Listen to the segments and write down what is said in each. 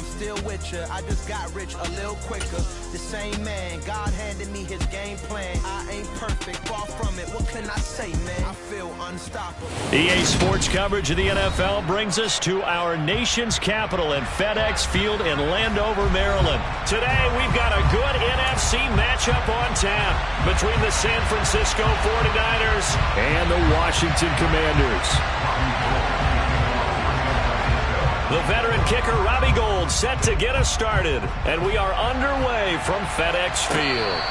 I'm still with ya. I just got rich a little quicker. The same man, God handed me his game plan. I ain't perfect, far from it. What can I say, man? I feel unstoppable. EA Sports coverage of the NFL brings us to our nation's capital in FedEx Field in Landover, Maryland. Today, we've got a good NFC matchup on tap between the San Francisco 49ers and the Washington Commanders. The veteran kicker Robbie Gould set to get us started, and we are underway from FedEx Field.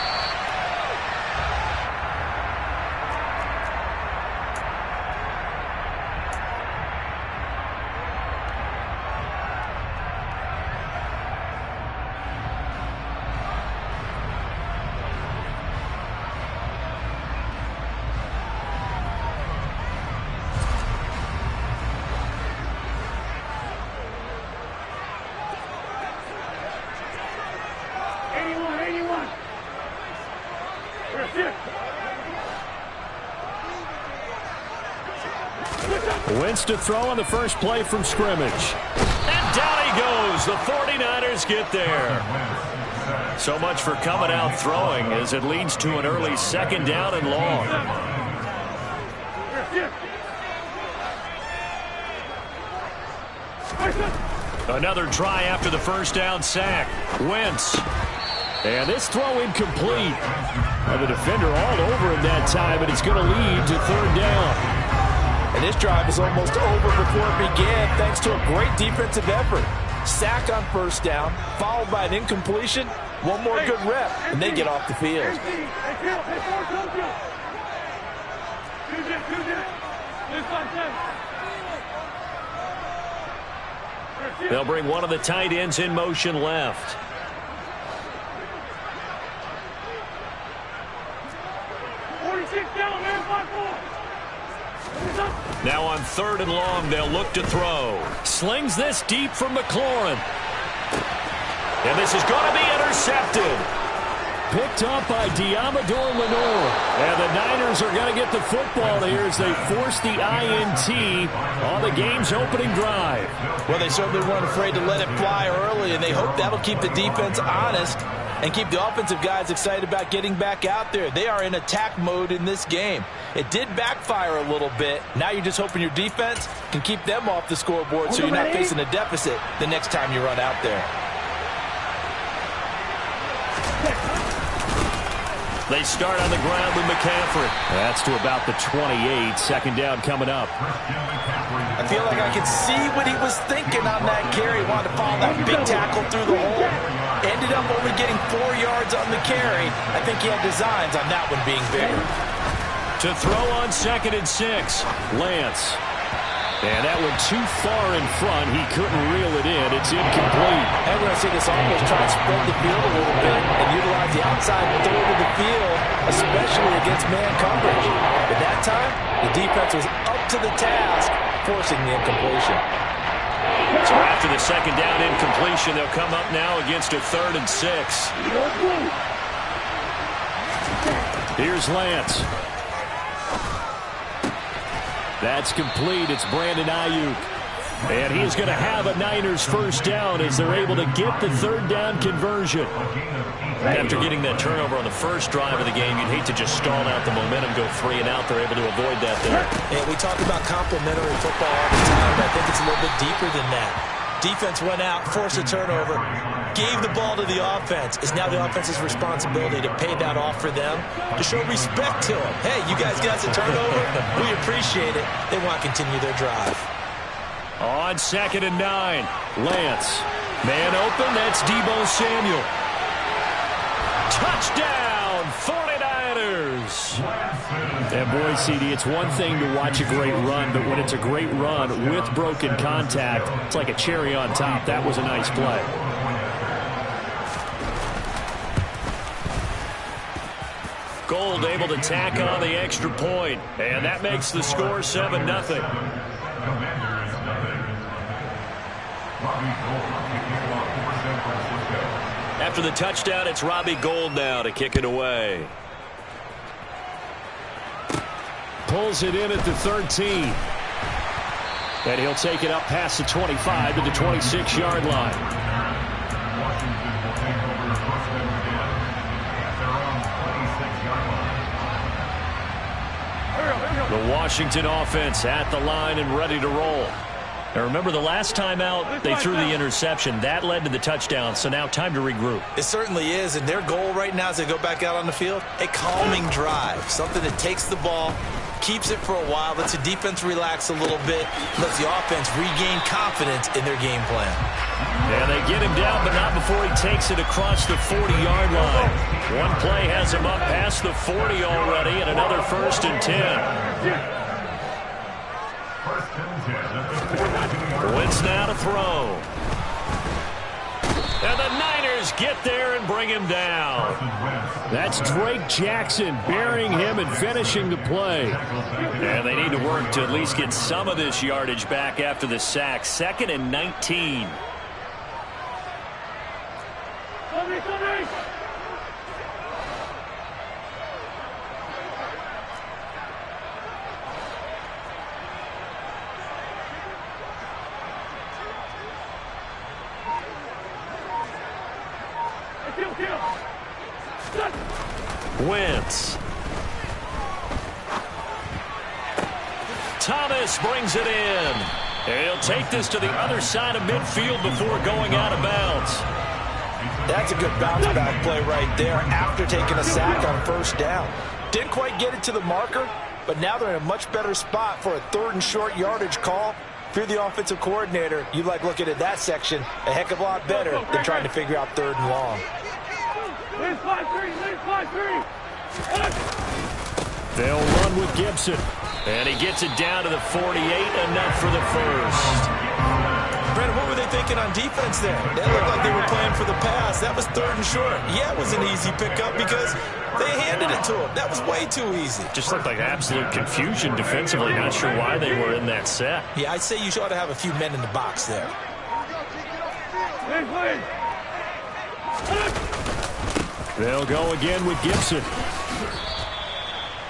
Wentz to throw on the first play from scrimmage. And down he goes. The 49ers get there. So much for coming out throwing as it leads to an early second down and long. Another try after the first down sack. Wentz. And this throw incomplete. And the defender all over him that time, and it's going to lead to third down. And this drive is almost over before it began thanks to a great defensive effort. Sack on first down, followed by an incompletion. One more good rep, and they get off the field. They'll bring one of the tight ends in motion left. Now on third and long, they'll look to throw. Slings this deep from McLaurin. And this is going to be intercepted. Picked up by Diamador Lenore. And the Niners are going to get the football here as they force the INT on the game's opening drive. Well, they certainly weren't afraid to let it fly early, and they hope that'll keep the defense honest and keep the offensive guys excited about getting back out there. They are in attack mode in this game. It did backfire a little bit. Now you're just hoping your defense can keep them off the scoreboard so you're not facing a deficit the next time you run out there. They start on the ground with McCaffrey. That's to about the 28. Second down coming up. I feel like I can see what he was thinking on that carry. Wanted to follow that big tackle through the hole. Ended up only getting 4 yards on the carry. I think he had designs on that one being bigger. To throw on 2nd and 6, Lance. And that went too far in front. He couldn't reel it in. It's incomplete. And we're going to see this offense try to spread the field a little bit and utilize the outside third of the field, especially against man coverage. But that time, the defense was up to the task, forcing the incompletion. So after the second down incompletion, they'll come up now against a 3rd and 6. Here's Lance. That's complete. It's Brandon Ayuk. And he is going to have a Niners first down as they're able to get the third down conversion. After getting that turnover on the first drive of the game, you'd hate to just stall out the momentum, go 3 and out. They're able to avoid that there. Yeah, we talk about complementary football all the time, but I think it's a little bit deeper than that. Defense went out, forced a turnover, gave the ball to the offense. It's now the offense's responsibility to pay that off for them, to show respect to them. Hey, you guys got the turnover. We appreciate it. They want to continue their drive. On 2nd and 9, Lance. Man open, that's Deebo Samuel. Touchdown, 49ers. And boy, CD, it's one thing to watch a great run, but when it's a great run with broken contact, it's like a cherry on top. That was a nice play. Gould able to tack on the extra point, and that makes the score 7-0. After the touchdown, it's Robbie Gould now to kick it away. Pulls it in at the 13. And he'll take it up past the 25 to the 26-yard line. The Washington offense at the line and ready to roll. Now remember, the last time out, they threw the interception. That led to the touchdown, so now time to regroup. It certainly is, and their goal right now as they go back out on the field, a calming drive, something that takes the ball, keeps it for a while, lets the defense relax a little bit, lets the offense regain confidence in their game plan. Yeah, they get him down, but not before he takes it across the 40-yard line. One play has him up past the 40 already, and another 1st and 10. Wentz now to throw. And the Niners get there and bring him down. That's Drake Jackson burying him and finishing the play. And they need to work to at least get some of this yardage back after the sack. 2nd and 19. Wentz. Thomas brings it in. And he'll take this to the other side of midfield before going out of bounds. That's a good bounce back play right there after taking a sack on 1st down. Didn't quite get it to the marker, but now they're in a much better spot for a 3rd and short yardage call. If you're the offensive coordinator, you like looking at that section a heck of a lot better than trying to figure out 3rd and long. They'll run with Gibson. And he gets it down to the 48, enough for the first. Brandon, what were they thinking on defense there? That looked like they were playing for the pass. That was 3rd and short. Yeah, it was an easy pickup because they handed it to him. That was way too easy. Just looked like absolute confusion defensively. Not sure why they were in that set. Yeah, I'd say you ought to have a few men in the box there. They'll go again with Gibson.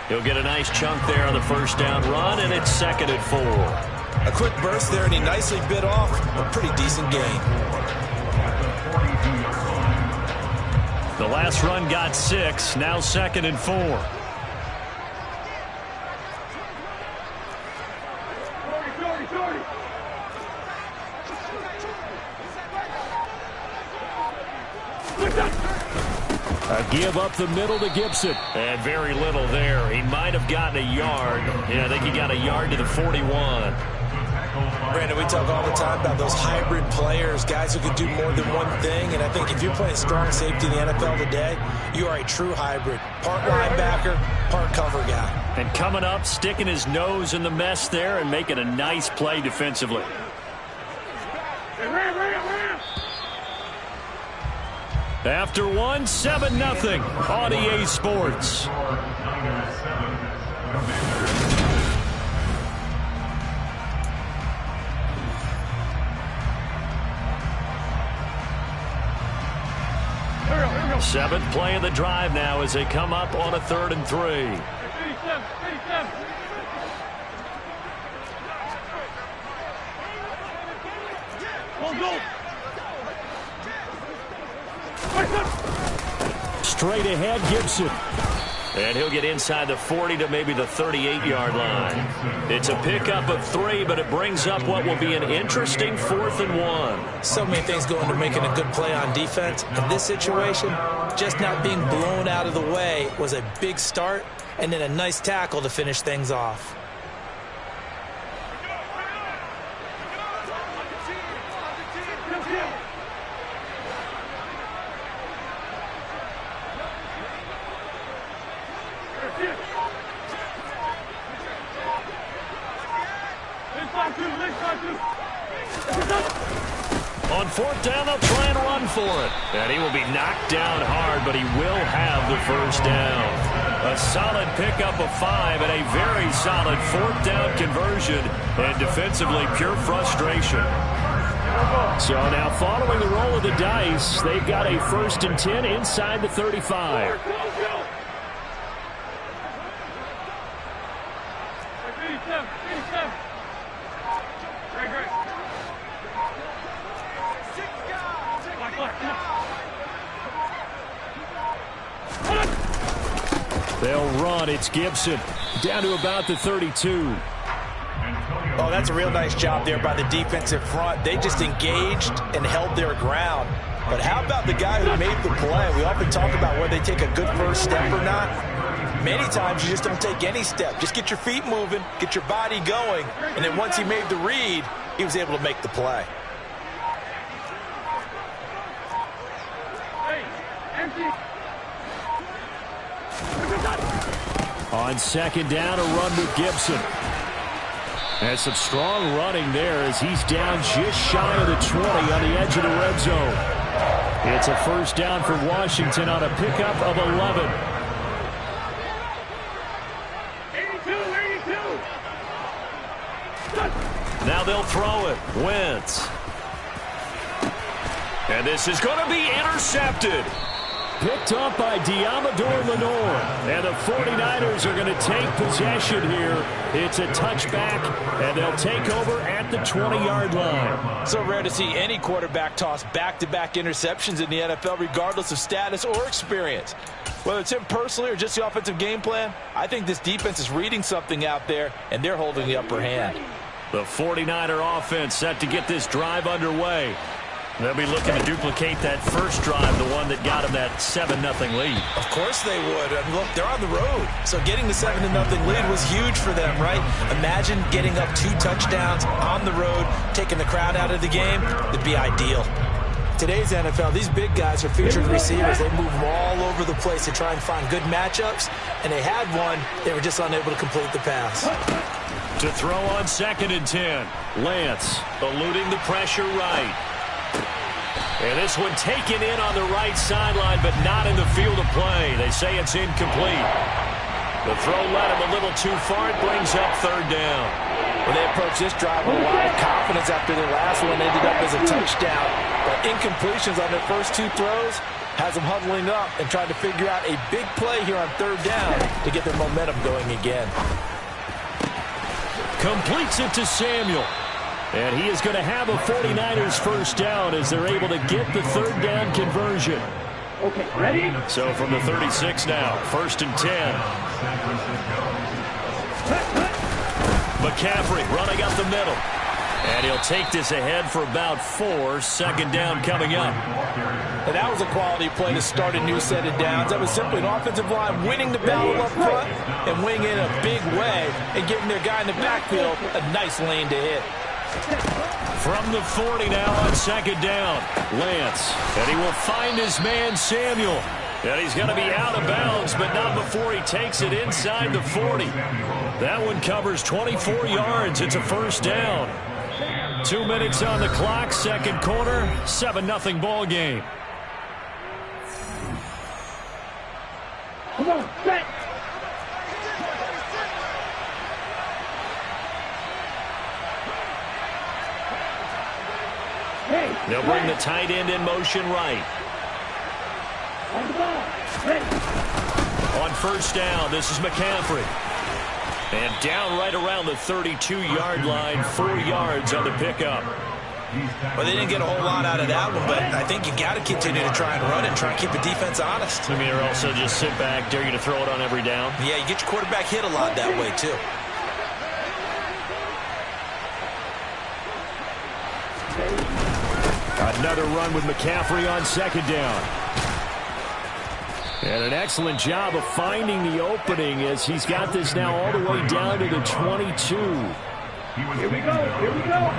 He'll get a nice chunk there on the 1st down run, and it's 2nd and 4. A quick burst there, and he nicely bit off a pretty decent gain. The last run got 6, now 2nd and 4. A give up the middle to Gibson. And very little there. He might have gotten a yard. Yeah, I think he got a yard to the 41. Brandon, we talk all the time about those hybrid players, guys who can do more than one thing. And I think if you're playing strong safety in the NFL today, you are a true hybrid. Part linebacker, part cover guy. And coming up, sticking his nose in the mess there and making a nice play defensively. After one, 7-0 on EA Sports. Seventh play of the drive now as they come up on a 3rd and 3. Straight ahead, Gibson. And he'll get inside the 40 to maybe the 38-yard line. It's a pickup of 3, but it brings up what will be an interesting 4th and 1. So many things go into making a good play on defense. In this situation, just not being blown out of the way was a big start, and then a nice tackle to finish things off. On 4th down, they'll try and run for it. And he will be knocked down hard, but he will have the 1st down. A solid pickup of 5 and a very solid 4th down conversion. And defensively, pure frustration. So now following the roll of the dice, they've got a 1st and 10 inside the 35. They'll run. It's Gibson down to about the 32. Oh, that's a real nice job there by the defensive front. They just engaged and held their ground. But how about the guy who made the play? We often talk about whether they take a good first step or not. Many times you just don't take any step. Just get your feet moving, get your body going, and then once he made the read, he was able to make the play. On second down, a run with Gibson. And some strong running there as he's down just shy of the 20 on the edge of the red zone. It's a first down for Washington on a pickup of 11. 82. Now they'll throw it. Wentz. And this is going to be intercepted. Picked up by Diamador Lenore. And the 49ers are going to take possession here. It's a touchback, and they'll take over at the 20-yard line. So rare to see any quarterback toss back-to-back interceptions in the NFL, regardless of status or experience. Whether it's him personally or just the offensive game plan, I think this defense is reading something out there, and they're holding the upper hand. The 49er offense set to get this drive underway. They'll be looking to duplicate that first drive, the one that got them that 7-0 lead. Of course they would. I mean, look, they're on the road. So getting the 7-0 lead was huge for them, right? Imagine getting up 2 touchdowns on the road, taking the crowd out of the game. It'd be ideal. Today's NFL, these big guys are featured receivers. They move all over the place to try and find good matchups, and they had one. They were just unable to complete the pass. To throw on 2nd and 10. Lance eluding the pressure right. And this one taken in on the right sideline, but not in the field of play. They say it's incomplete. The throw led him a little too far. It brings up 3rd down. Well, they approached this drive with a lot of confidence after their last one ended up as a touchdown. But incompletions on their first 2 throws has them huddling up and trying to figure out a big play here on 3rd down to get their momentum going again. Completes it to Samuel. And he is going to have a 49ers first down as they're able to get the 3rd down conversion. Okay, ready? So from the 36 now, 1st and 10. McCaffrey running up the middle. And he'll take this ahead for about 4. 2nd down coming up. And that was a quality play to start a new set of downs. That was simply an offensive line winning the battle up front and winning in a big way and giving their guy in the backfield a nice lane to hit. From the 40 now on 2nd down. Lance. And he will find his man Samuel. And he's going to be out of bounds, but not before he takes it inside the 40. That one covers 24 yards. It's a first down. 2 minutes on the clock, 2nd quarter, 7-0 ball game. Come on, set. They'll bring the tight end in motion right. On the ball. Ready. On 1st down, this is McCaffrey. And down right around the 32-yard line, 4 yards on the pickup. Well, they didn't get a whole lot out of that one, but I think you got to continue to try and run and try and keep the defense honest. I mean, or also just sit back, dare you to throw it on every down. Yeah, you get your quarterback hit a lot that way, too. Another run with McCaffrey on 2nd down. And an excellent job of finding the opening as he's got this now all the way down to the 22. Here we go. Here we go.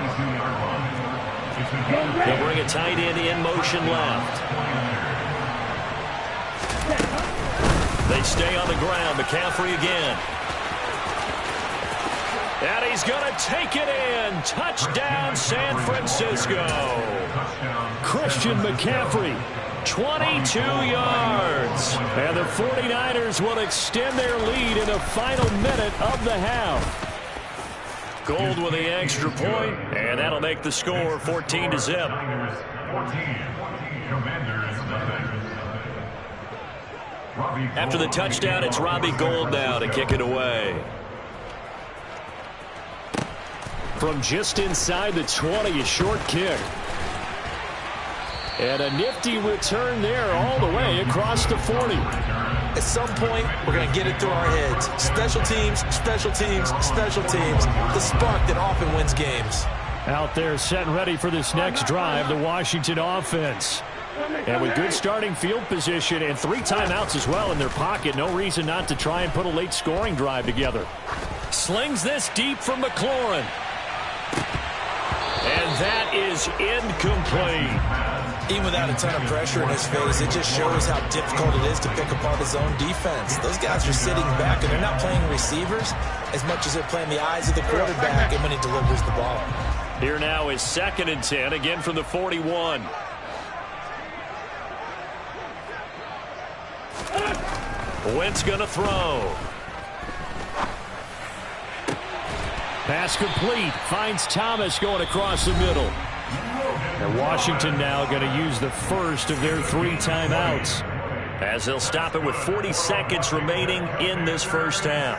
They'll bring a tight end in motion left. They stay on the ground. McCaffrey again. And he's going to take it in. Touchdown, San Francisco. Christian McCaffrey, 22 yards. And the 49ers will extend their lead in the final minute of the half. Gold with the extra point, and that'll make the score 14-0. After the touchdown, it's Robbie Gould now to kick it away. From just inside the 20, a short kick. And a nifty return there all the way across the 40. At some point, we're going to get it through our heads. Special teams, special teams, special teams. The spark that often wins games. Out there set and ready for this next drive, the Washington offense. And with good starting field position and 3 timeouts as well in their pocket, no reason not to try and put a late scoring drive together. Slings this deep from McLaurin. And that is incomplete. Even without a ton of pressure in his face, it just shows how difficult it is to pick apart his own defense. Those guys are sitting back, and they're not playing receivers as much as they're playing the eyes of the quarterback and when he delivers the ball. Here now is 2nd and 10, again from the 41. Wentz going to throw. Pass complete. Finds Thomas going across the middle. And Washington now going to use the first of their 3 timeouts, as they'll stop it with 40 seconds remaining in this first half.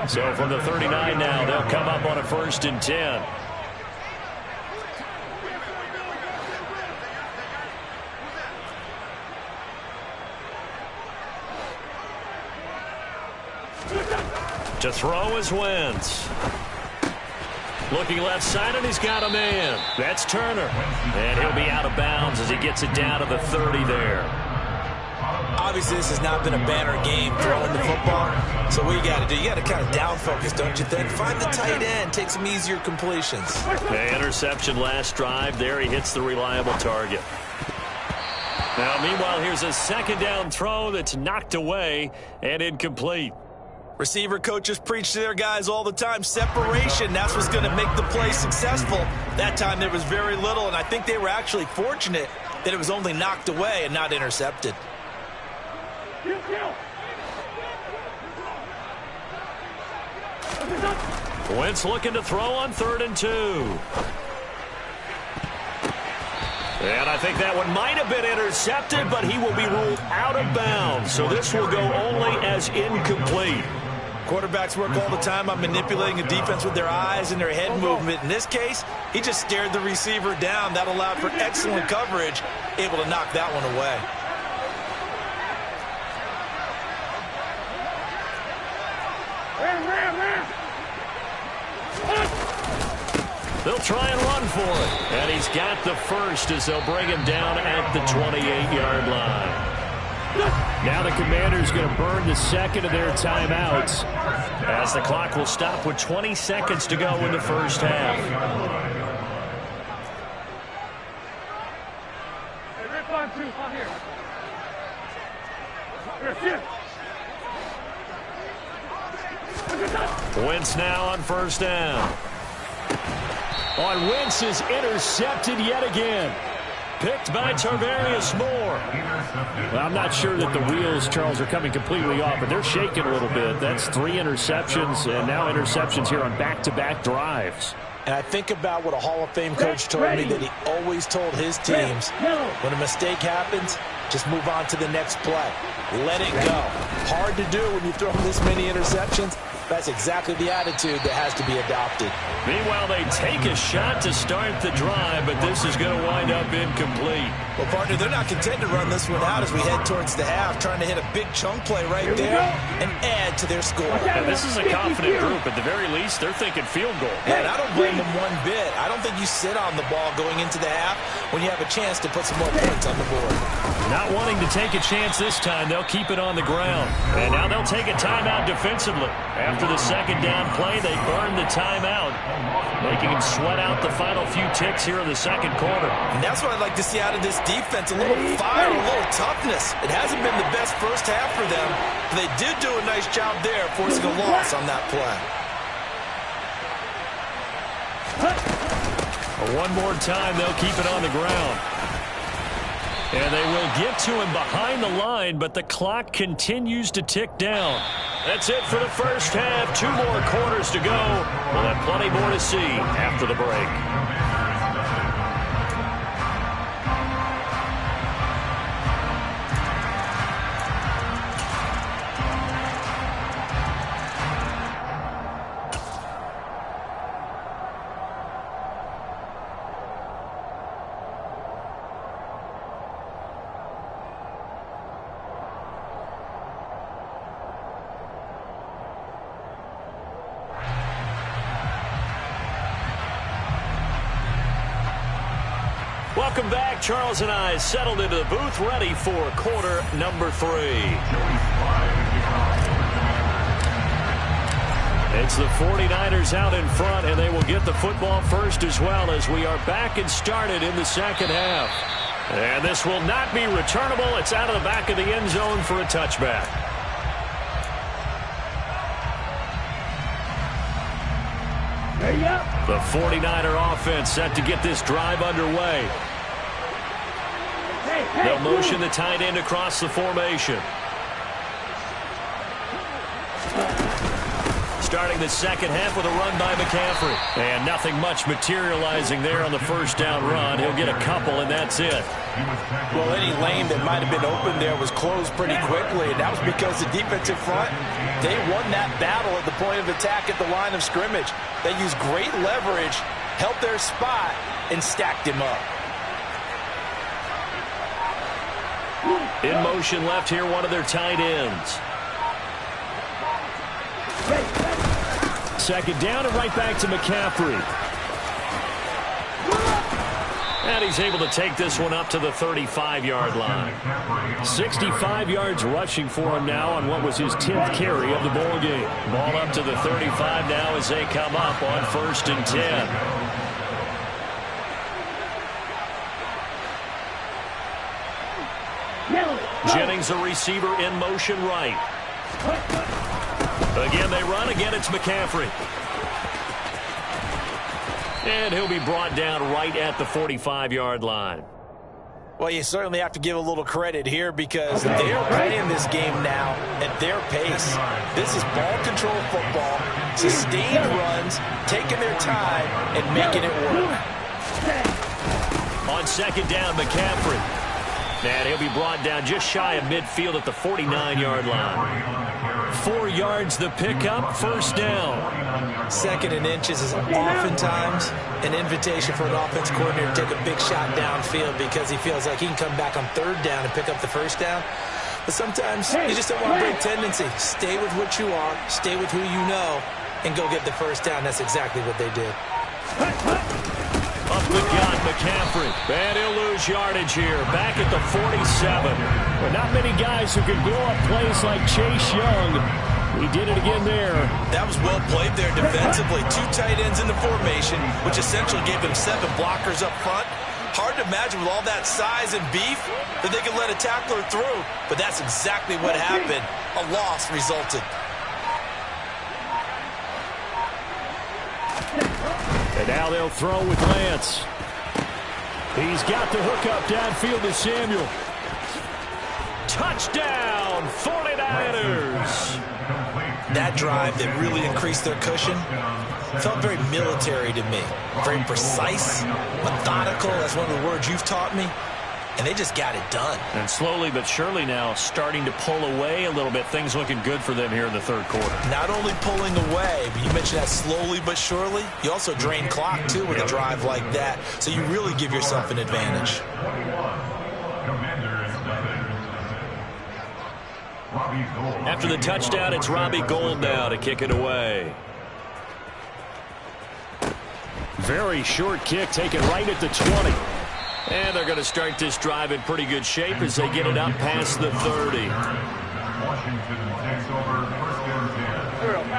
So from the 39 now, they'll come up on a 1st and 10. To throw is Wentz. Looking left side, and he's got a man. That's Turner. And he'll be out of bounds as he gets it down to the 30 there. Obviously, this has not been a banner game throwing the football. So what you got to do, you got to kind of down focus, don't you think? Find the tight end, take some easier completions. The interception last drive. There he hits the reliable target. Now, meanwhile, here's a 2nd down throw that's knocked away and incomplete. Receiver coaches preach to their guys all the time. Separation, that's what's going to make the play successful. That time there was very little, and I think they were actually fortunate that it was only knocked away and not intercepted. Wentz looking to throw on 3rd and 2. And I think that one might have been intercepted, but he will be ruled out of bounds. So this will go only as incomplete. Quarterbacks work all the time on manipulating a defense with their eyes and their head movement. In this case, he just stared the receiver down. That allowed for excellent coverage, able to knock that one away. They'll try and run for it. And he's got the first as they'll bring him down at the 28-yard line. Now the Commanders going to burn the 2nd of their timeouts, as the clock will stop with 20 seconds to go in the first half. Wentz now on 1st down. On Wentz is intercepted yet again. Picked by Tarvarius Moore. Well, I'm not sure that the wheels, Charles, are coming completely off, but they're shaking a little bit. That's 3 interceptions, and now interceptions here on back-to-back drives. And I think about what a Hall of Fame coach told me, that he always told his teams, when a mistake happens, just move on to the next play. Let it go. Hard to do when you throw this many interceptions. That's exactly the attitude that has to be adopted. Meanwhile, they take a shot to start the drive, but this is going to wind up incomplete. Well, partner, they're not content to run this one out as we head towards the half, trying to hit a big chunk play right there and add to their score. And this is a confident group. At the very least, they're thinking field goal. And I don't blame them one bit. I don't think you sit on the ball going into the half when you have a chance to put some more points on the board. Not wanting to take a chance this time, they'll keep it on the ground. And now they'll take a timeout defensively. After the 2nd down play, they burn the timeout, making them sweat out the final few ticks here in the 2nd quarter. And that's what I'd like to see out of this defense, a little fire, a little toughness. It hasn't been the best first half for them, but they did do a nice job there, forcing a loss on that play. One more time, they'll keep it on the ground. And they will get to him behind the line, but the clock continues to tick down. That's it for the first half. 2 more quarters to go. We'll have plenty more to see after the break. Welcome back. Charles and I settled into the booth, ready for quarter number 3. It's the 49ers out in front, and they will get the football first as well as we are back and started in the second half. And this will not be returnable. It's out of the back of the end zone for a touchback. The 49er offense set to get this drive underway. They'll motion the tight end across the formation. Starting the second half with a run by McCaffrey. And nothing much materializing there on the first down run. He'll get a couple, and that's it. Well, any lane that might have been open there was closed pretty quickly, and that was because the defensive front, they won that battle at the point of attack at the line of scrimmage. They used great leverage, held their spot, and stacked him up. In motion left here, one of their tight ends. Second down and right back to McCaffrey. And he's able to take this one up to the 35-yard line. 65 yards rushing for him now on what was his 10th carry of the ball game. Ball up to the 35 now as they come up on 1st and 10. Jennings, a receiver, in motion right. Again, they run. Again, it's McCaffrey. And he'll be brought down right at the 45-yard line. Well, you certainly have to give a little credit here because they're playing this game now at their pace. This is ball control football, sustained runs, taking their time, and making it work. On second down, McCaffrey. And he'll be brought down just shy of midfield at the 49-yard line. 4 yards the pickup, 1st down. 2nd and inches is oftentimes an invitation for an offense coordinator to take a big shot downfield because he feels like he can come back on 3rd down and pick up the 1st down. But sometimes you just don't want to break tendency. Stay with what you are, stay with who you know, and go get the 1st down. That's exactly what they did. Up the gut, McCaffrey. And he'll lose yardage here. Back at the 47. But not many guys who can blow up plays like Chase Young. He did it again there. That was well played there defensively. 2 tight ends in the formation, which essentially gave him 7 blockers up front. Hard to imagine with all that size and beef that they could let a tackler through. But that's exactly what happened. A loss resulted. And now they'll throw with Lance. He's got the hook up downfield to Samuel. Touchdown, 49ers. That drive that really increased their cushion felt very military to me. Very precise, methodical. That's one of the words you've taught me. And they just got it done. And slowly but surely now starting to pull away a little bit. Things looking good for them here in the 3rd quarter. Not only pulling away, but you mentioned that slowly but surely. You also drain clock, too, with a drive like that. So you really give yourself an advantage. After the touchdown, it's Robbie Gould now to kick it away. Very short kick taken right at the 20. And they're going to start this drive in pretty good shape as they get it up past the 30.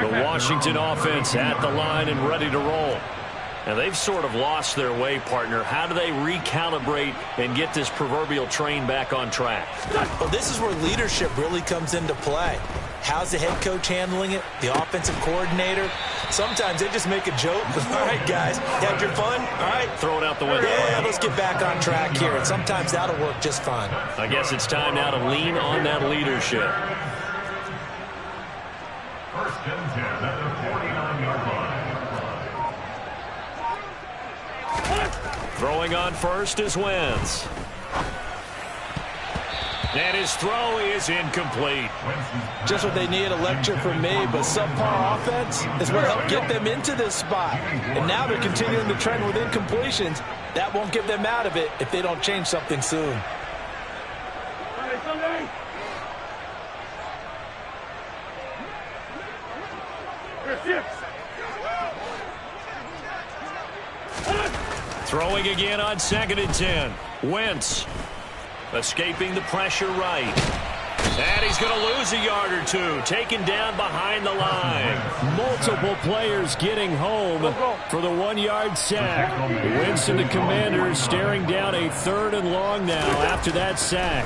The Washington offense at the line and ready to roll. And they've sort of lost their way, partner. How do they recalibrate and get this proverbial train back on track? Well, this is where leadership really comes into play. How's the head coach handling it? The offensive coordinator? Sometimes they just make a joke. All right, guys, you had your fun? All right. Throw it out the window. Yeah, let's get back on track here. And sometimes that'll work just fine. I guess it's time now to lean on that leadership. 1st and 10 at the 49-yard line. Throwing on first is Wentz. And his throw is incomplete. Just what they need, a lecture from me, but subpar offense is what helped get them into this spot. And now they're continuing the trend with incompletions. That won't get them out of it if they don't change something soon. Throwing again on 2nd and 10. Wentz escaping the pressure right. And he's going to lose a yard or two. Taken down behind the line. Multiple players getting home for the 1-yard sack. Wentz and the Commanders staring down a 3rd and long now after that sack.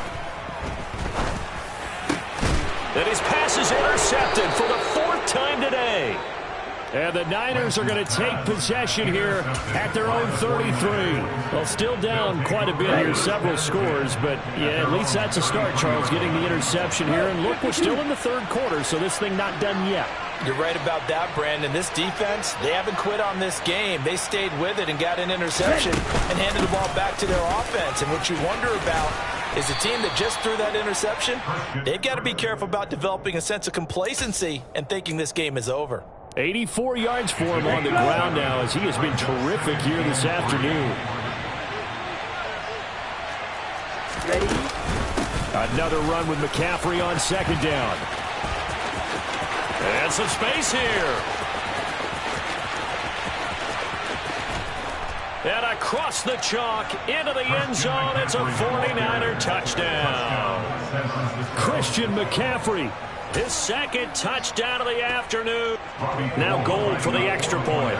And his pass is intercepted for the 4th time today. And the Niners are going to take possession here at their own 33. Well, still down quite a bit here, several scores, but yeah, at least that's a start, Charles, getting the interception here. And look, we're still in the 3rd quarter, so this thing not done yet. You're right about that, Brandon. This defense, they haven't quit on this game. They stayed with it and got an interception and handed the ball back to their offense. And what you wonder about is a team that just threw that interception, they've got to be careful about developing a sense of complacency and thinking this game is over. 84 yards for him on the ground now as he has been terrific here this afternoon. Another run with McCaffrey on 2nd down. And some space here. And across the chalk into the end zone. It's a 49er touchdown. Christian McCaffrey, his 2nd touchdown of the afternoon. Now goal for the extra point.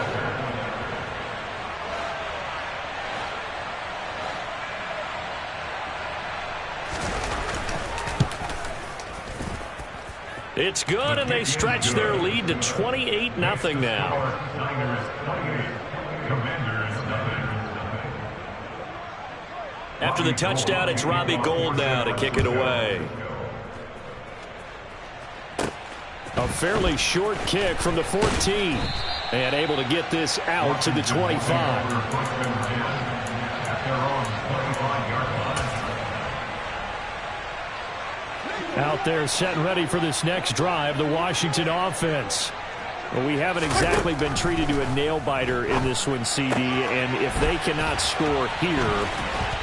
It's good, and they stretch their lead to 28-0 now. After the touchdown, it's Robbie Gould now to kick it away. A fairly short kick from the 14. And able to get this out to the 25. Out there set and ready for this next drive, the Washington offense. Well, we haven't exactly been treated to a nail-biter in this one, CD, and if they cannot score here,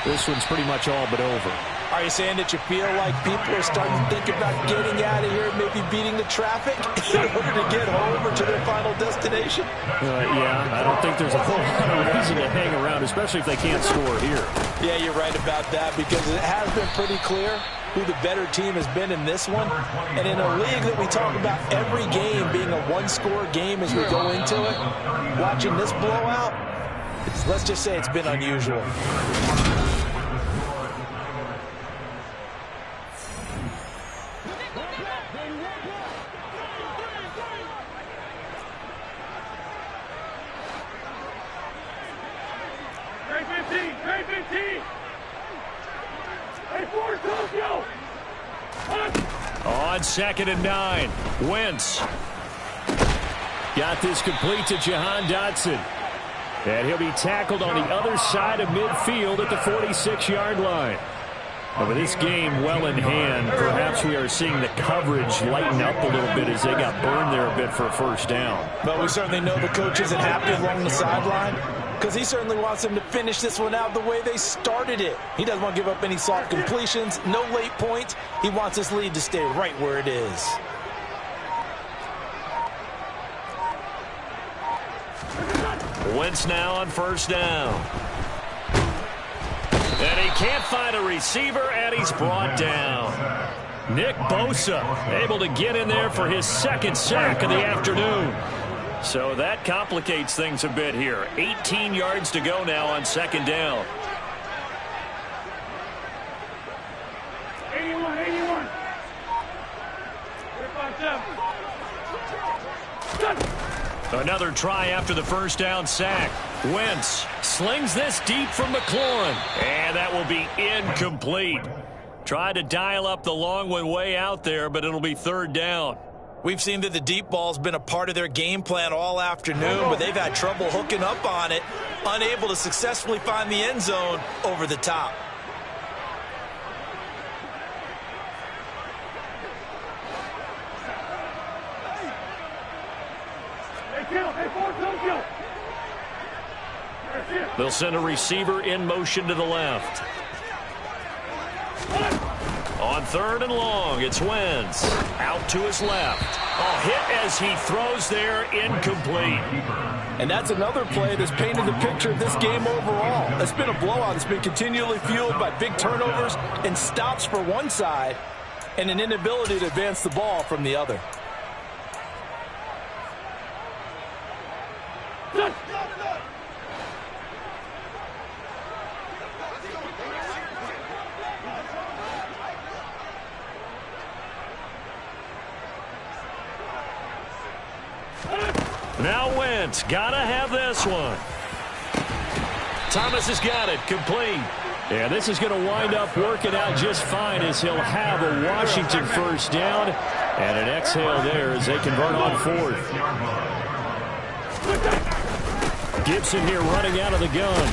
this one's pretty much all but over. Are you saying that you feel like people are starting to think about getting out of here, maybe beating the traffic in order to get home or to their final destination? Yeah, I don't think there's a whole lot of reason to hang around, especially if they can't score here. Yeah, you're right about that, because it has been pretty clear who the better team has been in this one. And in a league that we talk about every game being a one-score game as we go into it, watching this blowout, let's just say it's been unusual. On 2nd and 9, Wentz got this complete to Jahan Dotson. And he'll be tackled on the other side of midfield at the 46-yard line. But with this game well in hand, perhaps we are seeing the coverage lighten up a little bit as they got burned there a bit for a 1st down. But we certainly know the coach isn't happy along the sideline, because he certainly wants them to finish this one out the way they started it. He doesn't want to give up any soft completions, no late points. He wants this lead to stay right where it is. Wentz now on 1st down. And he can't find a receiver, and he's brought down. Nick Bosa able to get in there for his 2nd sack of the afternoon. So that complicates things a bit here. 18 yards to go now on 2nd down. 81. Another try after the 1st down sack. Wentz slings this deep from McLaurin. And that will be incomplete. Tried to dial up the long one way out there, but it'll be 3rd down. We've seen that the deep ball's been a part of their game plan all afternoon, but they've had trouble hooking up on it, unable to successfully find the end zone over the top. They'll send a receiver in motion to the left. On 3rd and long, it's Wentz. Out to his left. Hit as he throws there, incomplete. And that's another play that's painted the picture of this game overall. It's been a blowout. It's been continually fueled by big turnovers and stops for one side and an inability to advance the ball from the other. Now Wentz, gotta have this one. Thomas has got it, complete. Yeah, this is going to wind up working out just fine as he'll have a Washington first down and an exhale there as they convert on 4th. Gibson here running out of the gun.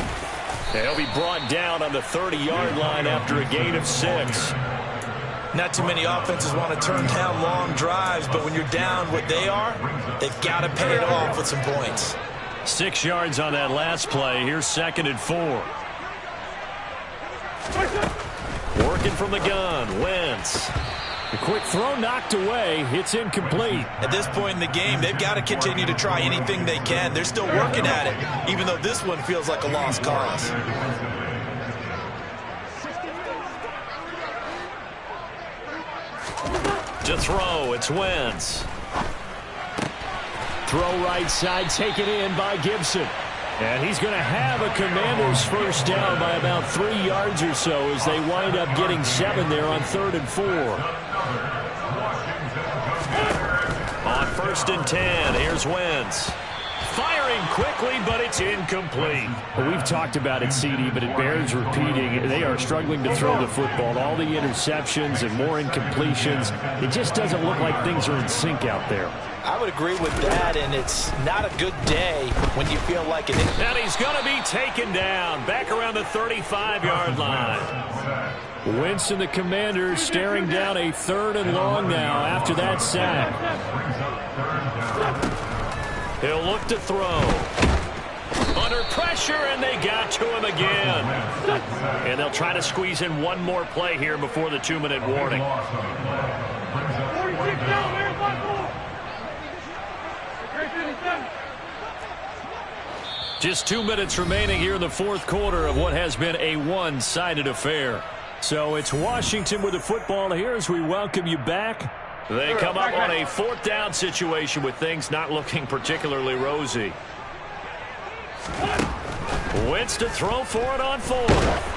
He'll be brought down on the 30-yard line after a gain of 6. Not too many offenses want to turn down long drives, but when you're down what they are, they've got to pay it off with some points. 6 yards on that last play. Here's 2nd and 4. Working from the gun, Wentz. The quick throw knocked away. It's incomplete. At this point in the game, they've got to continue to try anything they can. They're still working at it, even though this one feels like a lost cause. To throw, it's Wentz. Throw right side, taken in by Gibson. And he's going to have a Commanders first down by about 3 yards or so as they wind up getting 7 there on 3rd and 4. On 1st and 10, here's Wentz. Firing quickly, but it's incomplete. Well, we've talked about it, CD, but it bears repeating. They are struggling to throw the football. All the interceptions and more incompletions. It just doesn't look like things are in sync out there. I would agree with that, and it's not a good day when you feel like it. And he's going to be taken down back around the 35-yard line. Wentz and the Commanders staring down a 3rd and long now after that sack. He'll look to throw. Under pressure, and they got to him again. And they'll try to squeeze in one more play here before the 2-minute warning. Just 2 minutes remaining here in the 4th quarter of what has been a one-sided affair. So it's Washington with the football here as we welcome you back. They come up on a 4th down situation with things not looking particularly rosy. Wentz to throw for it on 4th.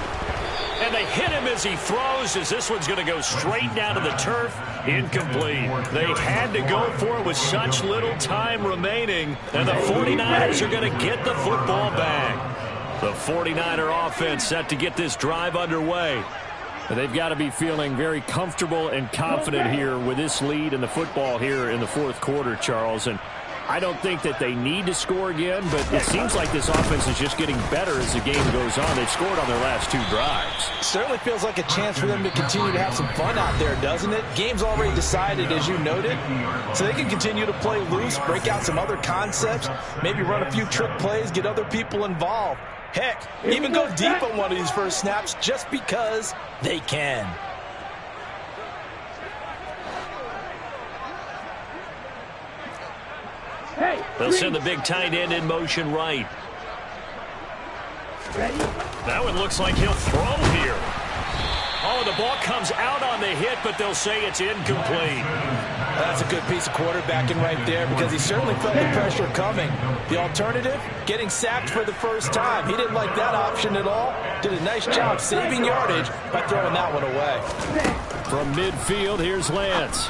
And they hit him as he throws, as this one's going to go straight down to the turf. Incomplete. They had to go for it with such little time remaining, and the 49ers are going to get the football back. The 49er offense set to get this drive underway. They've got to be feeling very comfortable and confident here with this lead in the football here in the 4th quarter, Charles. And I don't think that they need to score again, but it seems like this offense is just getting better as the game goes on. They've scored on their last 2 drives. Certainly feels like a chance for them to continue to have some fun out there, doesn't it? Game's already decided, as you noted, so they can continue to play loose, break out some other concepts, maybe run a few trick plays, get other people involved. Heck, even go deep on one of these first snaps just because they can. They'll send the big tight end in motion right. That one looks like he'll throw here. Oh, the ball comes out on the hit, but they'll say it's incomplete. That's a good piece of quarterbacking right there because he certainly felt the pressure coming. The alternative, getting sacked for the first time. He didn't like that option at all. Did a nice job saving yardage by throwing that one away. From midfield, here's Lance.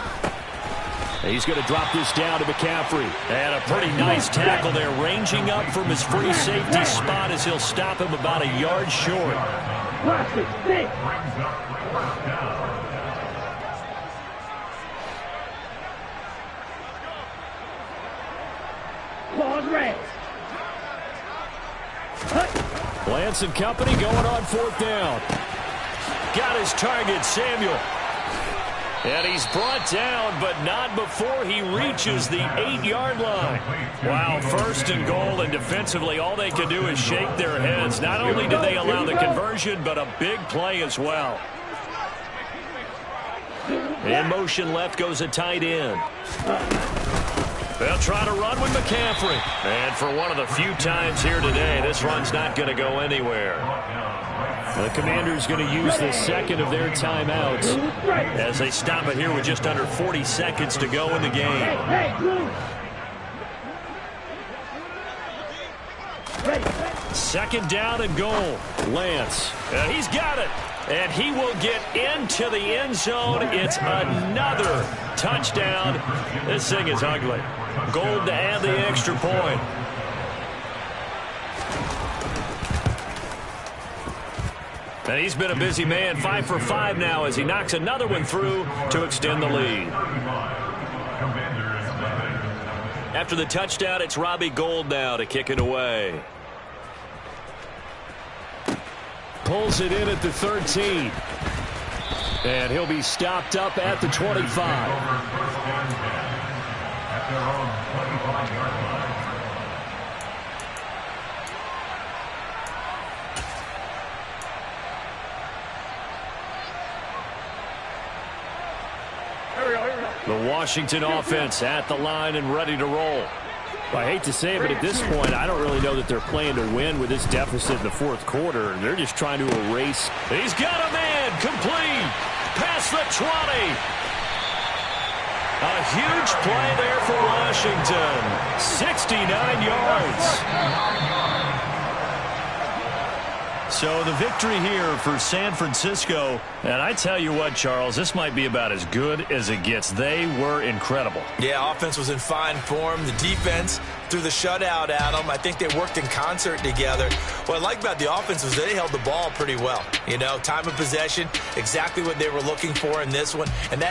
He's going to drop this down to McCaffrey. And a pretty nice tackle there, ranging up from his free safety spot as he'll stop him about a yard short. Lance and company going on 4th down. Got his target, Samuel. And he's brought down, but not before he reaches the 8-yard line. Wow, 1st and goal, and defensively, all they can do is shake their heads. Not only did they allow the conversion, but a big play as well. In motion left goes a tight end. They'll try to run with McCaffrey. And for one of the few times here today, this run's not going to go anywhere. The Commanders going to use the second of their timeouts as they stop it here with just under 40 seconds to go in the game. Second down and goal. Lance. And he's got it. And he will get into the end zone. It's another touchdown. This thing is ugly. Gold to add the extra point. And he's been a busy man, 5 for 5 now as he knocks another one through to extend the lead. After the touchdown, it's Robbie Gould now to kick it away. Pulls it in at the 13. And he'll be stopped up at the 25. The Washington offense at the line and ready to roll. I hate to say it, but at this point, I don't really know that they're playing to win with this deficit in the fourth quarter. They're just trying to erase. He's got a man complete. Past the 20. A huge play there for Washington. 69 yards. So the victory here for San Francisco. And I tell you what, Charles, this might be about as good as it gets. They were incredible. Yeah, offense was in fine form. The defense threw the shutout at them. I think they worked in concert together. What I like about the offense was they held the ball pretty well. You know, time of possession, exactly what they were looking for in this one. And that